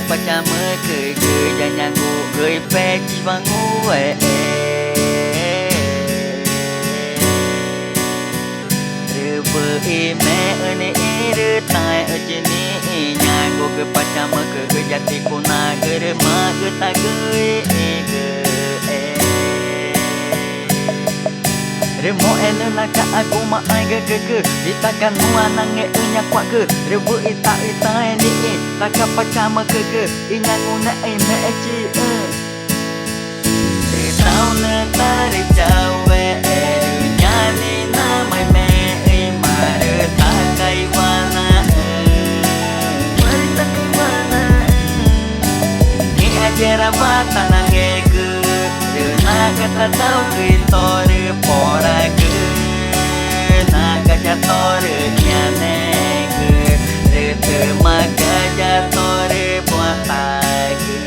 pertama ke jangan gue peci bangun Ime ane ere tai ajeni nyago ke pertama ke jati kuna gere ma ge ta ge Remo ene laka aku ma ai ge ditakan mua nange nya kwa ge rebu ita ni taka pertama ke inya nguna ime eji tau na tare jawe nyani na mai me takai wana takai wana ni ajera bata nangege naga tatau kitore pora ge naga jatore nyanege rete maga jatore buatage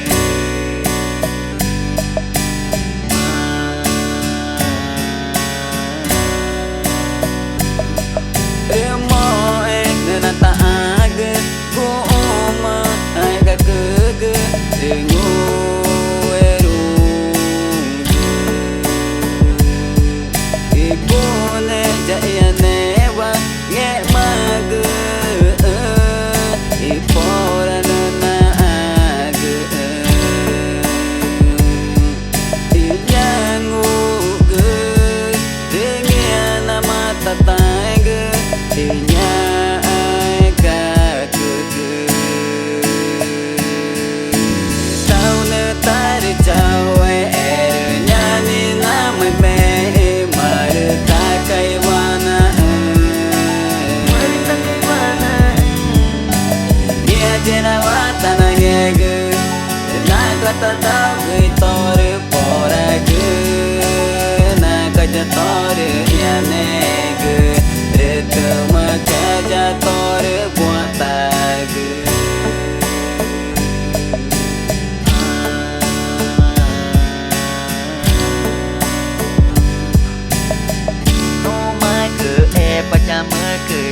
Tatau kitore pora ge naga jatore nyanege rete maga jatore buatage Noma ke pertama ke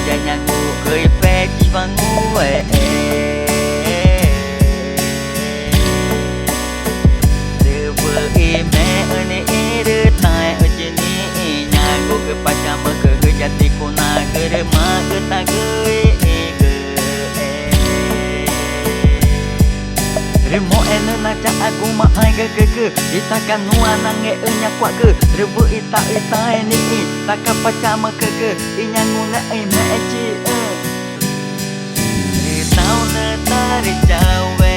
jangan ke peci bangun Ime ane ere tai ajeni nyago ke pertama ke jati kuna gere ma ge ta ge Remo ene naca aku ma ai ge ditakan nua nange nya kwa ge rebu ita ni taka pertama ke inya nguna ime eji tau na tare jawe